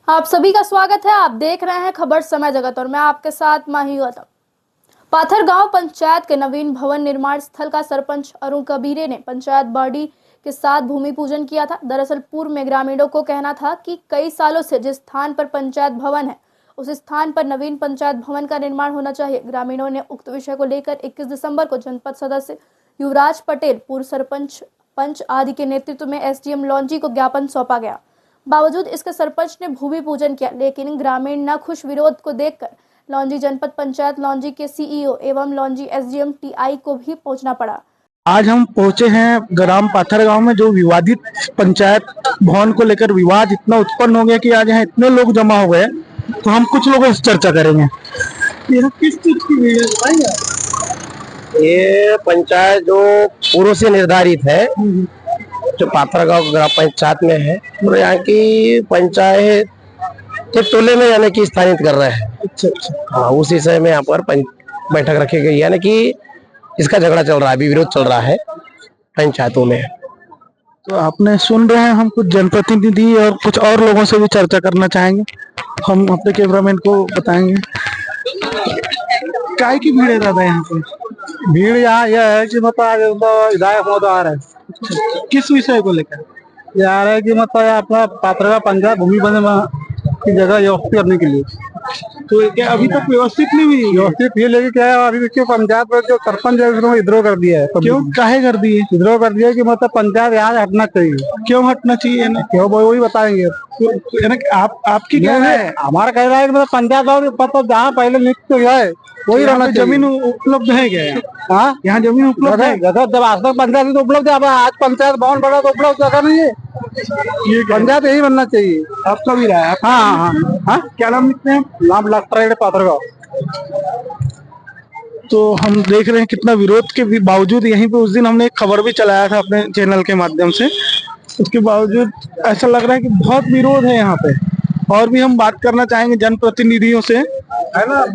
आप सभी का स्वागत है। आप देख रहे हैं खबर समय जगत और मैं आपके साथ माही गौतम। पाथर गांव पंचायत के नवीन भवन निर्माण स्थल का सरपंच अरुण कबीरे ने पंचायत बॉडी के साथ भूमि पूजन किया था। दरअसल पूर्व में ग्रामीणों को कहना था कि कई सालों से जिस स्थान पर पंचायत भवन है उस स्थान पर नवीन पंचायत भवन का निर्माण होना चाहिए। ग्रामीणों ने उक्त विषय को लेकर 21 दिसंबर को जनपद सदस्य युवराज पटेल, पूर्व सरपंच, पंच आदि के नेतृत्व में एसडीएम लॉन्जी को ज्ञापन सौंपा गया। बावजूद इसके सरपंच ने भूमि पूजन किया, लेकिन ग्रामीण न खुश। विरोध को देखकर लॉन्जी जनपद पंचायत लॉन्जी के सीईओ एवं लॉन्जी एसडीएम टीआई को भी पहुंचना पड़ा। आज हम पहुंचे हैं ग्राम पाथर गांव में, जो विवादित पंचायत भवन को लेकर विवाद इतना उत्पन्न हो गया कि आज यहाँ इतने लोग जमा हो गए। तो हम कुछ लोगों से चर्चा करेंगे। ये किस चीज की वीडियो बताइए? ये पंचायत जो पूर्व से निर्धारित है, जो पाथर गांव ग्राम पंचायत में है, और यहाँ की पंचायत एक टोले में यानी कि स्थानित कर रहे हैं। अच्छा। हाँ, उस विषय में यहाँ पर बैठक रखी गई, यानी कि इसका झगड़ा चल रहा है, विरोध चल रहा है पंचायतों में। तो आपने सुन रहे हैं, हम कुछ जनप्रतिनिधि और कुछ और लोगों से भी चर्चा करना चाहेंगे। हम अपने कैमरामैन को बताएंगे काय की भीड़ है दादा यहाँ पे। भीड़ यहाँ यह है कि मतलब विधायक महोदय आ रहे हैं। किस विषय को लेकर? ये आ रहा है कि मतलब अपना पाथर गांव पंचायत भूमि की जगह व्यवस्थित करने के लिए। तो क्या अभी तक व्यवस्थित नहीं हुई? व्यवस्थित ये लेके क्या है, अभी देखिए पंचायत में जो सरपंच है उसने विद्रोह कर दिया है। क्यों, काहे कर दिए? विद्रोह कर दिया कि मतलब पंचायत यहाँ हटना चाहिए। क्यों हटना चाहिए ना? क्यों वही बताएंगे। आपकी क्या है? हमारा कह रहा है कि मतलब पंचायत और जहाँ पहले नियुक्त हुआ है वही रहना चाहिए। जमीन उपलब्ध है क्या? हाँ, यहाँ जमीन उपलब्ध है। जगह जब आज तक पंचायत तो उपलब्ध है, अब आज पंचायत भवन बड़ा तो उपलब्ध जगह नहीं है। पंचायत यही बनना चाहिए। आपका भी रहा है? हाँ हाँ हाँ। क्या नाम लिखते हैं? नाम लगता है पाथर गांव। तो हम देख रहे हैं कितना विरोध के भी बावजूद यहीं पे उस दिन हमने एक खबर भी चलाया था अपने चैनल के माध्यम से। उसके बावजूद ऐसा लग रहा है कि बहुत विरोध है यहाँ पे। और भी हम बात करना चाहेंगे जनप्रतिनिधियों से, है ना।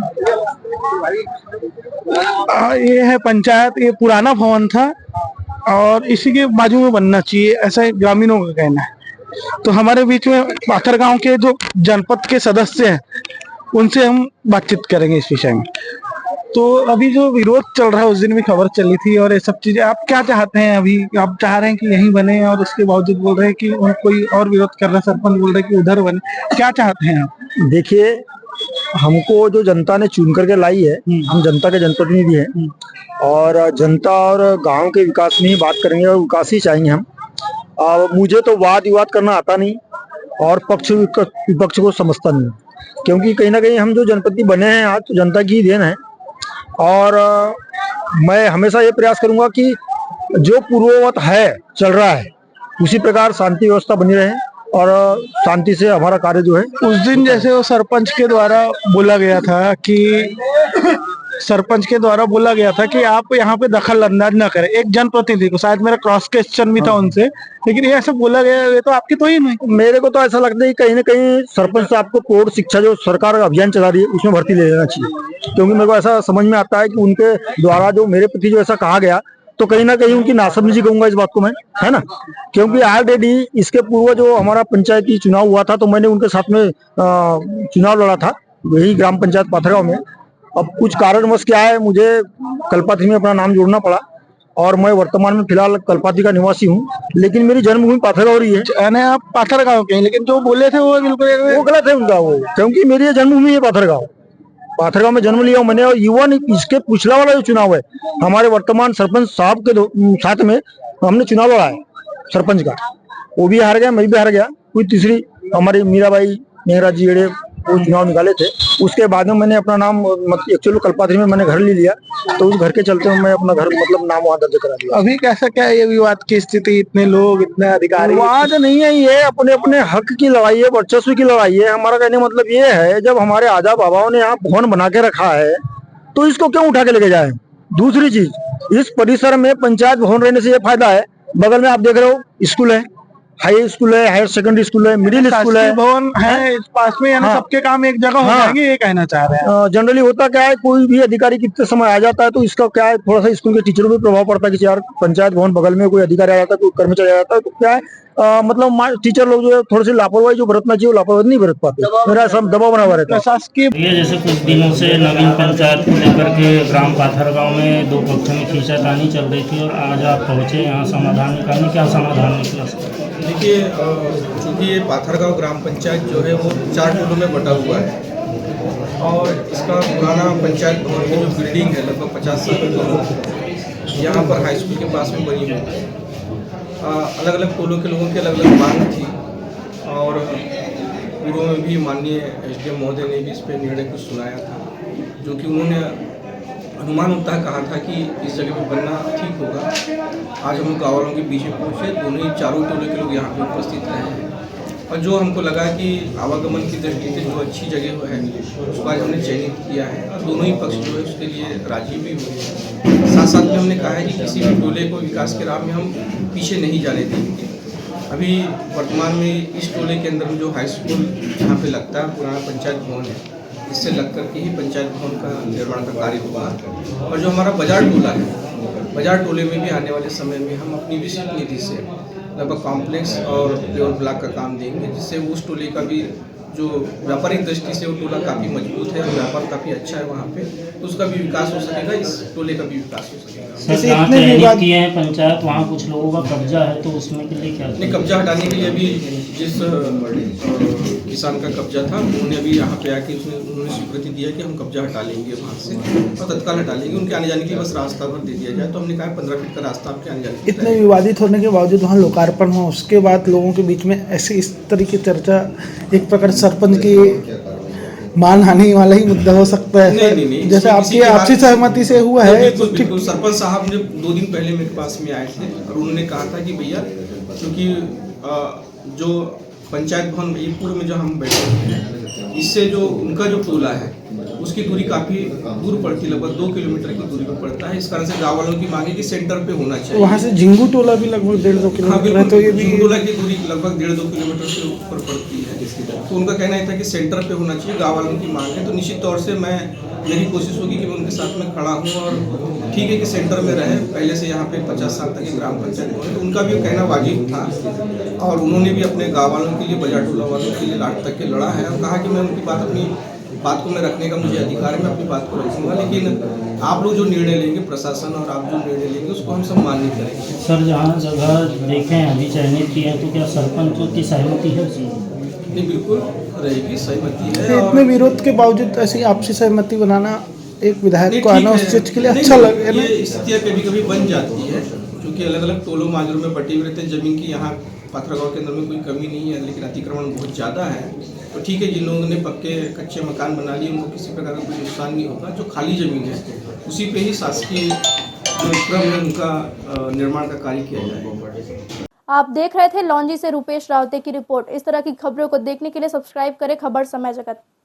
ये है पंचायत, ये पुराना भवन था और इसी के बाजू में बनना चाहिए, ऐसा ग्रामीणों का कहना है। तो हमारे बीच में पाथर गांव के जो जनपद के सदस्य हैं उनसे हम बातचीत करेंगे इस विषय में। तो अभी जो विरोध चल रहा है, उस दिन भी खबर चली थी और ये सब चीजें, आप क्या चाहते हैं? अभी आप चाह रहे हैं कि यहीं बने और उसके बावजूद बोल रहे हैं कि कोई और विरोध कर रहा है, सरपंच बोल रहे हैं कि उधर बने। क्या चाहते हैं आप? देखिए, हमको जो जनता ने चुन करके लाई है, हम जनता के जनप्रतिनिधि हैं और जनता और गांव के विकास में ही बात करेंगे और विकास ही चाहेंगे हम। मुझे तो वाद विवाद करना आता नहीं और पक्ष विपक्ष को समझता नहीं, क्योंकि कहीं ना कहीं हम जो जनप्रतिनिधि बने हैं आज तो जनता की ही देन है। और मैं हमेशा ये प्रयास करूंगा कि जो पूर्ववत है चल रहा है उसी प्रकार शांति व्यवस्था बनी रहे और शांति से हमारा कार्य जो है। उस दिन जैसे वो सरपंच के द्वारा बोला गया था कि आप यहाँ पे दखल अंदाज न करें, एक जनप्रतिनिधि को, शायद मेरा क्रॉस क्वेश्चन भी था उनसे, लेकिन ये ऐसा बोला गया, ये तो आपकी तो ही नहीं। मेरे को तो ऐसा लगता है कि कहीं ना कहीं सरपंच साहब को प्रौढ़ शिक्षा जो सरकार अभियान चला रही है उसमें भर्ती ले लेना चाहिए, क्योंकि मेरे को ऐसा समझ में आता है कि उनके द्वारा जो मेरे प्रति जो ऐसा कहा गया, तो कहीं ना कहीं उनकी नासमझी कहूंगा इस बात को मैं, है ना। क्योंकि ऑलरेडी इसके पूर्व जो हमारा पंचायती चुनाव हुआ था तो मैंने उनके साथ में चुनाव लड़ा था, वही ग्राम पंचायत पाथर गांव में। अब कुछ कारणवश क्या है, मुझे कल्पाती में अपना नाम जोड़ना पड़ा और मैं वर्तमान में फिलहाल कल्पाती का निवासी हूँ, लेकिन मेरी जन्मभूमि पाथर गांव रही है। यानी आप पाथर गांव के हैं, लेकिन जो बोले थे वो बिल्कुल वो गलत है उनका, वो क्योंकि मेरी जन्मभूमि है पाथर गांव में जन्म लिया हूं मैंने। और युवा इसके पिछला वाला जो चुनाव है, हमारे वर्तमान सरपंच साहब के साथ में हमने चुनाव लड़ा है सरपंच का, वो भी हार गया, मैं भी हार गया। कोई तीसरी हमारी मीराबाई मेहरा जी एड़े वो चुनाव निकाले थे। उसके बाद में मैंने अपना नाम एक्चुअली कल्पात्री में मैंने घर ले लिया, तो उस घर के चलते मैं अपना घर मतलब नाम वहाँ दर्ज करा दिया। अभी कैसा क्या है ये विवाद की स्थिति? इतने लोग, इतने अधिकारी? विवाद नहीं है, ये अपने अपने हक की लड़ाई है, वर्चस्व की लड़ाई है। हमारा कहने मतलब ये है, जब हमारे आजा बाबाओं ने यहाँ भवन बना के रखा है तो इसको क्यों उठा के लेके जाए। दूसरी चीज, इस परिसर में पंचायत भवन रहने से ये फायदा है, बगल में आप देख रहे हो स्कूल है, हाई स्कूल है, हायर सेकेंडरी स्कूल है, मिडिल स्कूल है, भवन है इस पास में, यानी सबके काम एक जगह हो जाएंगे, ये कहना चाह रहे हैं। जनरली होता क्या है, कोई भी अधिकारी कितने समय आ जाता है तो इसका क्या है, थोड़ा सा स्कूल के टीचरों पे प्रभाव पड़ता है कि यार पंचायत भवन बगल में कोई अधिकारी आ जाता है, कोई कर्मचारी आ जाता है, तो क्या है मतलब टीचर लोग जो है थोड़ी सी लापरवाही जो बरतना चाहिए वो लापरवाही नहीं बरत पाते, मेरा सब दबाव बना हुआ रहता है। प्रशासकीय ये जैसे कुछ दिनों से नवीन पंचायत को लेकर के ग्राम पाथरगांव में दो पक्षों में खींचातानी चल रही थी और आज आप पहुंचे यहाँ समाधान निकालने, क्या समाधान निकला? देखिए, चूँकि ये पाथरगांव ग्राम पंचायत जो है वो 4 टोलों में बटा हुआ है और इसका पुराना पंचायत भवन की जो बिल्डिंग है लगभग 50 साल पुरानी, यहाँ पर हाई स्कूल के पास में बनी हुई है। अलग अलग टोलों के लोगों की अलग अलग मांग थी और पूर्व में भी माननीय SDM महोदय ने भी इस पर निर्णय को सुनाया था, जो कि उन्होंने अनुमान होता कहा था कि इस जगह पे बनना ठीक होगा। आज हम गाँव वालों के बीच में पहुँचे, दोनों ही चारों टोले के लोग यहाँ पे उपस्थित रहे हैं और जो हमको लगा कि आवागमन की दृष्टि से जो अच्छी जगह है उसको आज हमने चयनित किया है और दोनों ही पक्ष जो है उसके लिए राजी भी हुए। साथ साथ में हमने कहा है कि किसी भी टोले को विकास के राह में हम पीछे नहीं जाने देंगे। अभी वर्तमान में इस टोले के अंदर में जो हाई स्कूल यहाँ पे लगता है पुराना पंचायत भवन है, इससे लग करके ही पंचायत भवन का निर्माण का कार्य होगा। और जो हमारा बाजार टोला है, बाजार टोले में भी आने वाले समय में हम अपनी विशिष्ट निधि से लगभग कॉम्प्लेक्स और प्योर ब्लॉक का काम देंगे, जिससे उस टोले का भी जो व्यापारिक दृष्टि से वो टोला काफ़ी मजबूत है और व्यापार काफ़ी अच्छा है वहाँ पे, तो उसका भी विकास हो सकेगा, इस टोले का भी विकास हो सकेगा। सर, जहाँ चयनित किए हैं पंचायत वहाँ कुछ लोगों का कब्जा है, तो उसमें के लिए क्या? नहीं, कब्जा हटाने के लिए अभी जिस किसान का कब्जा था उन्होंने अभी यहाँ पे आके उन्होंने स्वीकृति दिया कि हम कब्जा हटा लेंगे वहाँ से और तत्काल हटा लेंगे। उनके आने जाने के लिए बस रास्ता भर दे दिया जाए, तो हमने कहा 15 फीट का रास्ता आपके आने जाने। इतने विवादित होने के बावजूद वहाँ लोकार्पण हो, उसके बाद लोगों के बीच में ऐसे इस तरीके की चर्चा, एक प्रकार सरपंच की मानहानि वाला ही मुद्दा हो सकता है। नहीं, जैसे आपकी आपसी सहमति से हुआ है। बिल्कुल सरपंच साहब ने 2 दिन पहले मेरे पास में आए थे और उन्होंने कहा था कि भैया, क्योंकि जो पंचायत भवन ये पूर्व में जो हम बैठे हैं, इससे जो उनका जो टोला है उसकी दूरी काफ़ी दूर पड़ती है, लगभग 2 किलोमीटर की दूरी पर पड़ता है। इस कारण से गाँव वालों की मांग है कि सेंटर पे होना चाहिए। वहाँ से झिंगू टोला भी लगभग 1.5-2 किलोमीटर है, तो ये भी झिंगू टोला की दूरी लगभग 1.5-2 किलोमीटर से ऊपर पड़ती है। तो उनका कहना है था कि सेंटर पे होना चाहिए, गाँव वालों की मांग है। तो निश्चित तौर से मेरी कोशिश होगी कि मैं उनके साथ में खड़ा हूँ और ठीक है कि सेंटर में रहे। पहले से यहाँ पे 50 साल तक ग्राम पंचायत हुआ है, तो उनका भी कहना वाजिब था और उन्होंने भी अपने गाँव वालों के लिए, बाजार टोला वालों के लिए लास्ट तक के लड़ा है और कहा कि मैं उनकी अपनी बात को मैं रखने का मुझे अधिकार है, मैं अपनी बात को रखूँगा, लेकिन आप लोग जो निर्णय लेंगे, प्रशासन और आप जो निर्णय लेंगे उसको हम सब मान्य करेंगे। सर, जहाँ जगह देखें अभी चयनित किए हैं, तो क्या सरपंचों की सहमति है? नहीं, बिल्कुल रहेगी, सहमति है। इतने विरोध के बावजूद ऐसी आपसी सहमति बनाना एक विधायक को आना उस चीज के लिए अच्छा लगे ना। ये स्थितियाँ कभी कभी बन जाती है, क्योंकि अलग अलग टोलों माजरों में बटे हुए रहते हैं। जमीन की यहाँ पाथरगांव के अंदर में कोई कमी नहीं है, लेकिन अतिक्रमण बहुत ज़्यादा है। तो ठीक है, जिन लोगों ने पक्के कच्चे मकान बना लिए उनको किसी प्रकार का कोई नुकसान नहीं होगा। जो खाली ज़मीन है उसी पे ही शासकीय जो क्रम में उनका निर्माण का कार्य किया जाएगा। आप देख रहे थे लॉन्जी से रूपेश रावते की रिपोर्ट। इस तरह की खबरों को देखने के लिए सब्सक्राइब करें खबर समय जगत।